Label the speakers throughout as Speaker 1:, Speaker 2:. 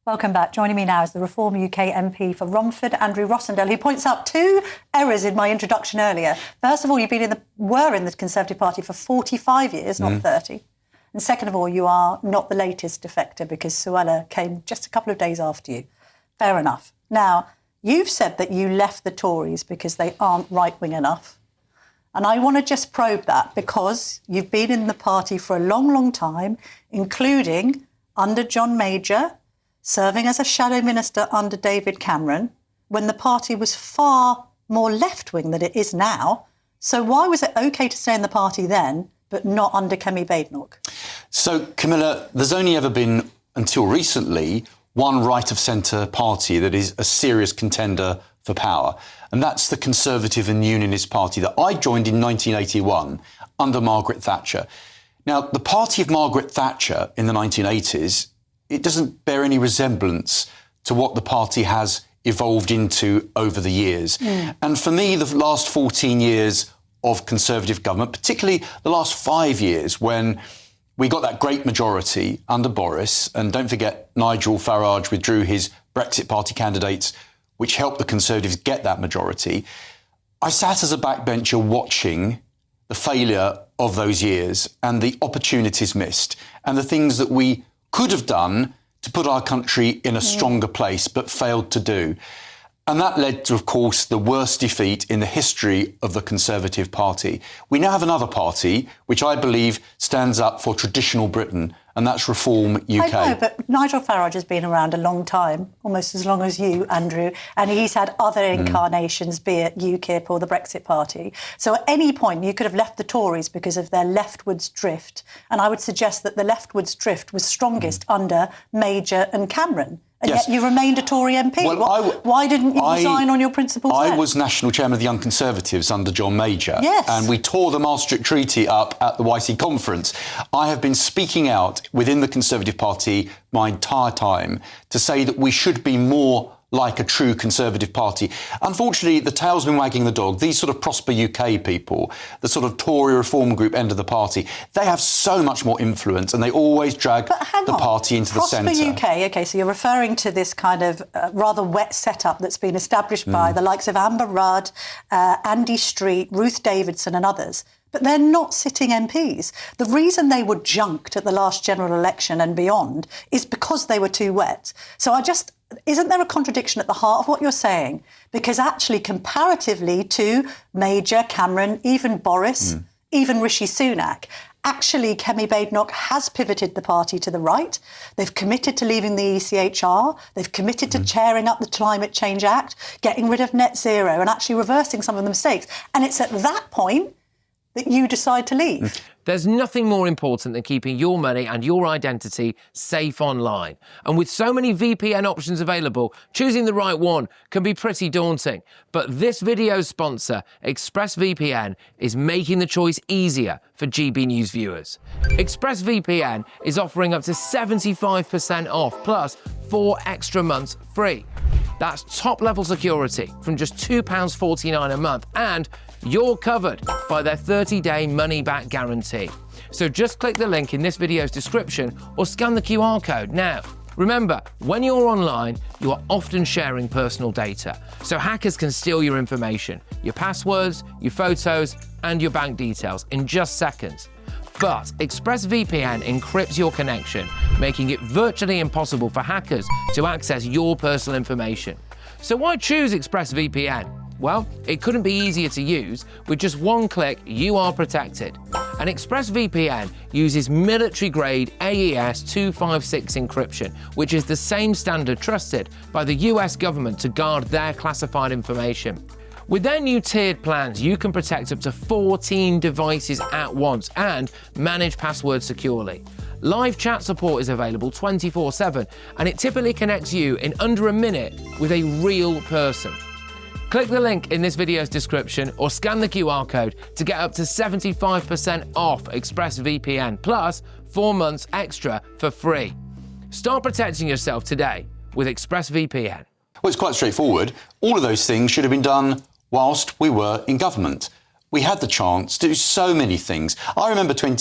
Speaker 1: Welcome back. Joining me now is the Reform UK MP for Romford, Andrew Rosindell, who points out two errors in my introduction earlier. First of all, you were in the Conservative Party for 45 years, not 30. And second of all, you are not the latest defector because Suella came just a couple of days after you. Fair enough. Now, you've said that you left the Tories because they aren't right-wing enough. And I want to just probe that because you've been in the party for a long, long time, including under John Major, serving as a shadow minister under David Cameron, when the party was far more left-wing than it is now. So why was it OK to stay in the party then, but not under Kemi Badenoch?
Speaker 2: So, Camilla, there's only ever been, until recently, one right-of-centre party that is a serious contender for power, and that's the Conservative and Unionist Party that I joined in 1981 under Margaret Thatcher. Now, the party of Margaret Thatcher in the 1980s, it doesn't bear any resemblance to what the party has evolved into over the years. And for me, the last 14 years of Conservative government, particularly the last 5 years when we got that great majority under Boris, and don't forget Nigel Farage withdrew his Brexit Party candidates, which helped the Conservatives get that majority. I sat as a backbencher watching the failure of those years and the opportunities missed and the things that we could have done to put our country in a stronger place, but failed to do. And that led to, of course, the worst defeat in the history of the Conservative Party. We now have another party, which I believe stands up for traditional Britain, and that's Reform UK.
Speaker 1: I know, but Nigel Farage has been around a long time, almost as long as you, Andrew, and he's had other incarnations, be it UKIP or the Brexit Party. So at any point, you could have left the Tories because of their leftwards drift, and I would suggest that the leftwards drift was strongest under Major and Cameron. And yet you remained a Tory MP.
Speaker 2: Well,
Speaker 1: why didn't you resign on your principles then?
Speaker 2: I was National Chairman of the Young Conservatives under John Major.
Speaker 1: Yes.
Speaker 2: And we tore the Maastricht Treaty up at the YC conference. I have been speaking out within the Conservative Party my entire time to say that we should be more like a true Conservative Party. Unfortunately, the tail's been wagging the dog. These sort of Prosper UK people, the sort of Tory reform group end of the party, they have so much more influence and they always drag the party into the centre.
Speaker 1: Prosper UK, OK, so you're referring to this kind of rather wet setup that's been established by the likes of Amber Rudd, Andy Street, Ruth Davidson and others. But they're not sitting MPs. The reason they were junked at the last general election and beyond is because they were too wet. So isn't there a contradiction at the heart of what you're saying? Because actually, comparatively to Major, Cameron, even Boris, even Rishi Sunak, actually Kemi Badenoch has pivoted the party to the right. They've committed to leaving the ECHR. They've committed to chairing up the Climate Change Act, getting rid of net zero and actually reversing some of the mistakes. And it's at that point that you decide to leave.
Speaker 3: There's nothing more important than keeping your money and your identity safe online. And with so many VPN options available, choosing the right one can be pretty daunting. But this video's sponsor, ExpressVPN, is making the choice easier for GB News viewers. ExpressVPN is offering up to 75% off, plus 4 extra months free. That's top-level security from just £2.49 a month, and you're covered by their 30-day money-back guarantee. So just click the link in this video's description or scan the QR code now. Remember, when you're online, you are often sharing personal data, so hackers can steal your information, your passwords, your photos, and your bank details in just seconds. But ExpressVPN encrypts your connection, making it virtually impossible for hackers to access your personal information. So why choose ExpressVPN? Well, it couldn't be easier to use. With just one click, you are protected. And ExpressVPN uses military-grade AES 256 encryption, which is the same standard trusted by the US government to guard their classified information. With their new tiered plans, you can protect up to 14 devices at once and manage passwords securely. Live chat support is available 24/7, and it typically connects you in under a minute with a real person. Click the link in this video's description or scan the QR code to get up to 75% off ExpressVPN, plus 4 months extra for free. Start protecting yourself today with ExpressVPN.
Speaker 2: Well, it's quite straightforward. All of those things should have been done whilst we were in government. We had the chance to do so many things. I remember 10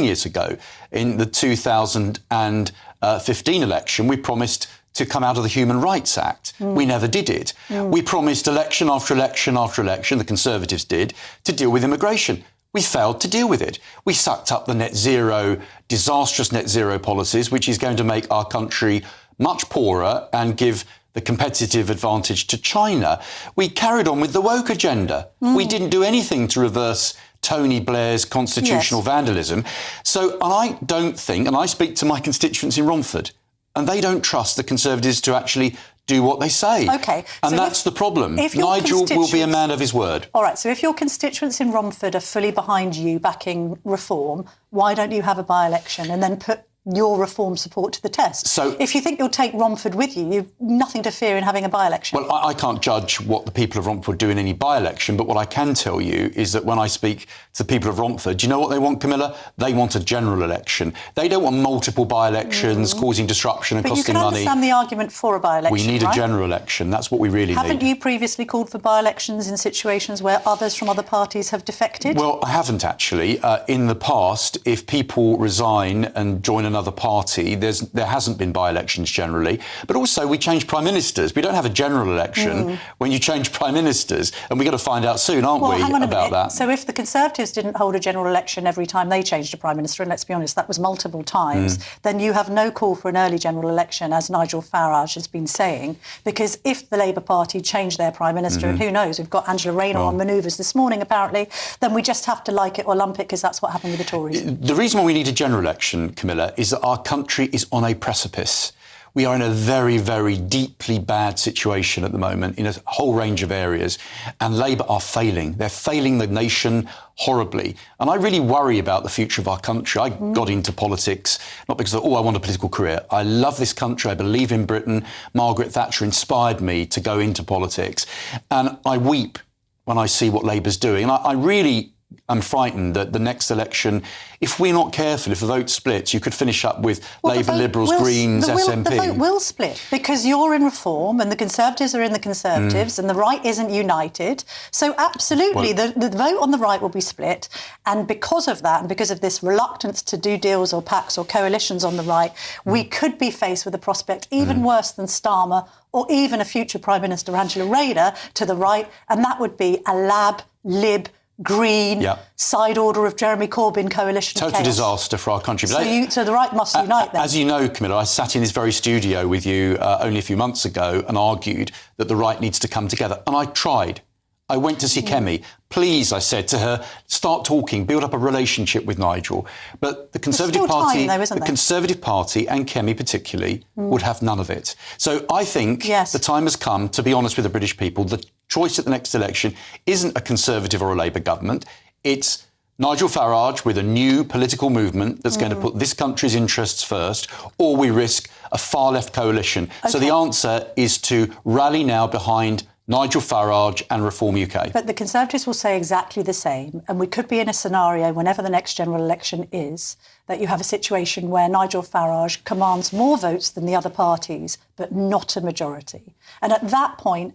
Speaker 2: years ago, in the 2015 election, we promised to come out of the Human Rights Act. We never did it. We promised election after election after election, the Conservatives did, to deal with immigration. We failed to deal with it. We sucked up the disastrous net zero policies, which is going to make our country much poorer and give the competitive advantage to China. We carried on with the woke agenda. We didn't do anything to reverse Tony Blair's constitutional vandalism. So, and I don't think, and I speak to my constituents in Romford, and they don't trust the Conservatives to actually do what they say.
Speaker 1: OK.
Speaker 2: And so that's the problem. Nigel will be a man of his word. All
Speaker 1: right, so if your constituents in Romford are fully behind you backing reform, why don't you have a by-election and then put your reform support to the test? So if you think you'll take Romford with you, you've nothing to fear in having a by-election.
Speaker 2: Well, I can't judge what the people of Romford do in any by-election, but what I can tell you is that when I speak to the people of Romford, do you know what they want, Camilla? They want a general election. They don't want multiple by-elections causing disruption and costing money.
Speaker 1: But you can understand the argument for a by-election,
Speaker 2: We need a general election. That's what we really need.
Speaker 1: Haven't you previously called for by-elections in situations where others from other parties have defected?
Speaker 2: Well, I haven't actually. In the past, if people resign and join another party, there hasn't been by-elections generally. But also, we change prime ministers. We don't have a general election when you change prime ministers. And we've got to find out soon, aren't we, about that?
Speaker 1: So if the Conservatives didn't hold a general election every time they changed a prime minister, and let's be honest, that was multiple times, then you have no call for an early general election, as Nigel Farage has been saying, because if the Labour Party changed their prime minister, and who knows, we've got Angela Rayner on manoeuvres this morning, apparently, then we just have to like it or lump it, because that's what happened with the Tories.
Speaker 2: The reason why we need a general election, Camilla, is that our country is on a precipice. We are in a very, very deeply bad situation at the moment in a whole range of areas, and Labour are failing. They're failing the nation horribly. And I really worry about the future of our country. I got into politics, not because I want a political career. I love this country. I believe in Britain. Margaret Thatcher inspired me to go into politics. And I weep when I see what Labour's doing. And I really am frightened that the next election, if we're not careful, if the vote splits, you could finish up with Labour, Liberals, Greens, SNP.
Speaker 1: The vote will split because you're in Reform and the Conservatives are in the Conservatives and the right isn't united. So absolutely, the vote on the right will be split. And because of that, and because of this reluctance to do deals or pacts or coalitions on the right, we could be faced with a prospect even worse than Starmer or even a future Prime Minister, Angela Rayner, to the right. And that would be a Lib, Green, side order of Jeremy Corbyn coalition.
Speaker 2: Total disaster for our country.
Speaker 1: So the right must unite then.
Speaker 2: As you know, Camilla, I sat in this very studio with you only a few months ago and argued that the right needs to come together. And I tried. I went to see Kemi. Please, I said to her, start talking, build up a relationship with Nigel. But the Conservative Party, Conservative Party and Kemi particularly would have none of it. So I think the time has come, to be honest with the British people, the choice at the next election isn't a Conservative or a Labour government. It's Nigel Farage with a new political movement that's going to put this country's interests first, or we risk a far-left coalition. Okay. So the answer is to rally now behind Nigel Farage and Reform UK.
Speaker 1: But the Conservatives will say exactly the same, and we could be in a scenario, whenever the next general election is, that you have a situation where Nigel Farage commands more votes than the other parties, but not a majority. And at that point,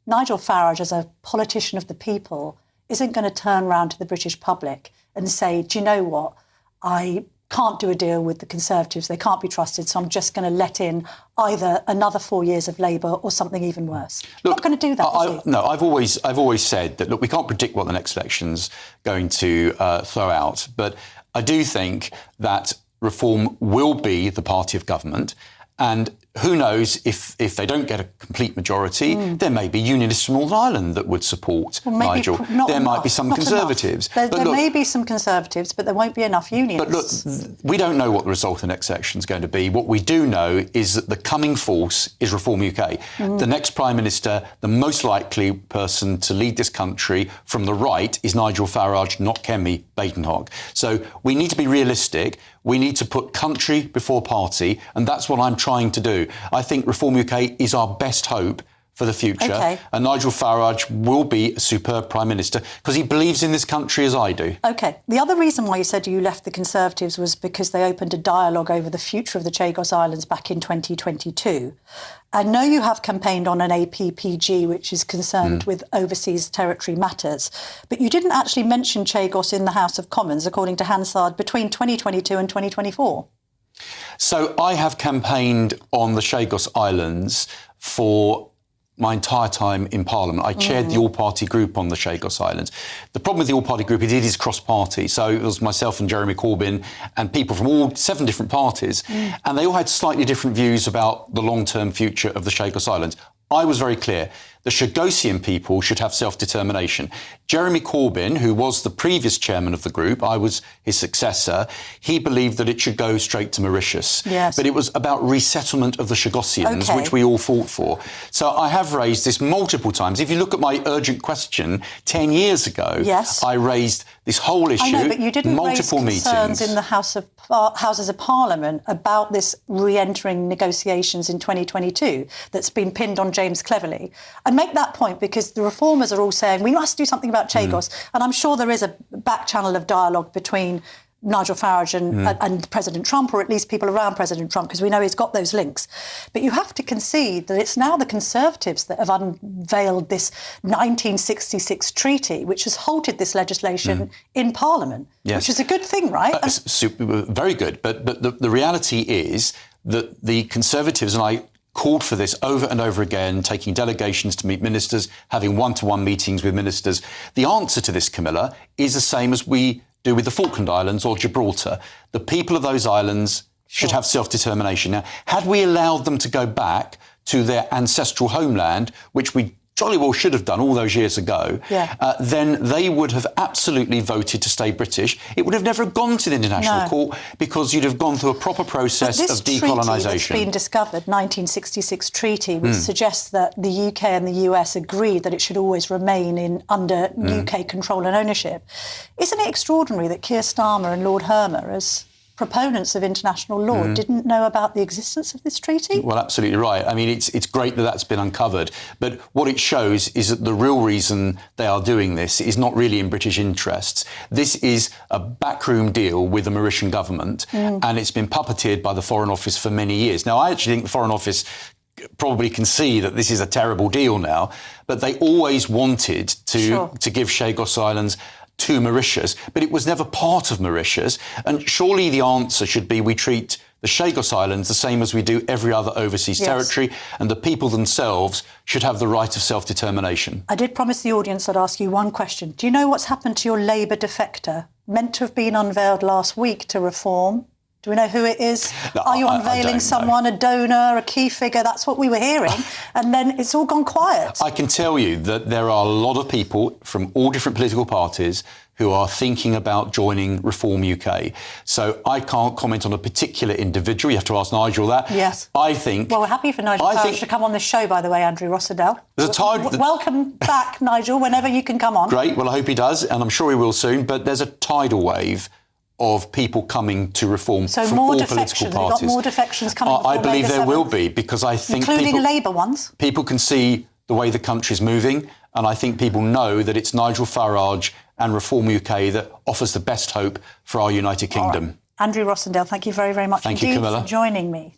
Speaker 1: Nigel Farage, as a politician of the people, isn't going to turn around to the British public and say, do you know what, I can't do a deal with the Conservatives, they can't be trusted, so I'm just going to let in either another 4 years of Labour or something even worse. Look, not going to do that,
Speaker 2: No, I've always said that, look, we can't predict what the next election's going to throw out, but I do think that Reform will be the party of government, and who knows, if they don't get a complete majority, there may be unionists from Northern Ireland that would support Nigel. There might be some Conservatives.
Speaker 1: There may be some Conservatives, but there won't be enough unionists.
Speaker 2: But look, we don't know what the result of the next election is going to be. What we do know is that the coming force is Reform UK. The next Prime Minister, the most likely person to lead this country from the right is Nigel Farage, not Kemi Batenhog. So we need to be realistic. We need to put country before party, and that's what I'm trying to do. I think Reform UK is our best hope for the future. Okay. And Nigel Farage will be a superb Prime Minister because he believes in this country as I do.
Speaker 1: OK. The other reason why you said you left the Conservatives was because they opened a dialogue over the future of the Chagos Islands back in 2022. I know you have campaigned on an APPG, which is concerned with overseas territory matters, but you didn't actually mention Chagos in the House of Commons, according to Hansard, between 2022 and 2024.
Speaker 2: So I have campaigned on the Chagos Islands for my entire time in Parliament. I chaired the all-party group on the Chagos Islands. The problem with the all-party group is it is cross-party. So it was myself and Jeremy Corbyn and people from all 7 different parties, and they all had slightly different views about the long-term future of the Chagos Islands. I was very clear. The Chagosian people should have self-determination. Jeremy Corbyn, who was the previous chairman of the group, I was his successor, he believed that it should go straight to Mauritius.
Speaker 1: Yes.
Speaker 2: But it was about resettlement of the Chagosians, which we all fought for. So I have raised this multiple times. If you look at my urgent question 10 years ago, I raised this whole issue,
Speaker 1: I know, but you didn't
Speaker 2: multiple
Speaker 1: raise concerns
Speaker 2: meetings.
Speaker 1: in the Houses of Parliament about this re-entering negotiations in 2022 that's been pinned on James Cleverly. I make that point because the reformers are all saying we must do something about Chagos, and I'm sure there is a back channel of dialogue between Nigel Farage and President Trump, or at least people around President Trump, because we know he's got those links. But you have to concede that it's now the Conservatives that have unveiled this 1966 treaty, which has halted this legislation in Parliament, which is a good thing, right?
Speaker 2: Very good. But the reality is that the Conservatives, and I called for this over and over again, taking delegations to meet ministers, having one-to-one meetings with ministers. The answer to this, Camilla, is the same as we do with the Falkland Islands or Gibraltar. The people of those islands should have self-determination. Now, had we allowed them to go back to their ancestral homeland, which we jolly well should have done all those years ago, then they would have absolutely voted to stay British. It would have never gone to the International Court because you'd have gone through a proper process of decolonisation.
Speaker 1: This treaty that's been discovered, 1966 treaty, which suggests that the UK and the US agreed that it should always remain under UK control and ownership. Isn't it extraordinary that Keir Starmer and Lord Hermer, as proponents of international law, didn't know about the existence of this treaty?
Speaker 2: Well, absolutely right. I mean, it's great that that's been uncovered. But what it shows is that the real reason they are doing this is not really in British interests. This is a backroom deal with the Mauritian government, and it's been puppeteered by the Foreign Office for many years. Now, I actually think the Foreign Office probably can see that this is a terrible deal now, but they always wanted to give Chagos Islands to Mauritius, but it was never part of Mauritius. And surely the answer should be we treat the Chagos Islands the same as we do every other overseas territory, and the people themselves should have the right of self-determination. I
Speaker 1: did promise the audience I'd ask you one question. Do you know what's happened to your Labour defector, meant to have been unveiled last week to reform? Do we know who it is?
Speaker 2: No,
Speaker 1: Are you unveiling someone, a donor, a key figure? That's what we were hearing. And then it's all gone quiet.
Speaker 2: I can tell you that there are a lot of people from all different political parties who are thinking about joining Reform UK. So I can't comment on a particular individual. You have to ask Nigel that.
Speaker 1: Yes.
Speaker 2: I think...
Speaker 1: Well, we're happy for Nigel Farage to come on this show, by the way, Andrew Rosindell. Welcome back, Nigel, whenever you can come on.
Speaker 2: Great. Well, I hope he does, and I'm sure he will soon. But there's a tidal wave of people coming to reform from all political parties.
Speaker 1: We've got more defections coming.
Speaker 2: I believe there will be, because I think
Speaker 1: including Labour ones.
Speaker 2: People can see the way the country's moving, and I think people know that it's Nigel Farage and Reform UK that offers the best hope for our United Kingdom.
Speaker 1: Andrew Rosindell, thank you very, very much
Speaker 2: indeed
Speaker 1: for joining me.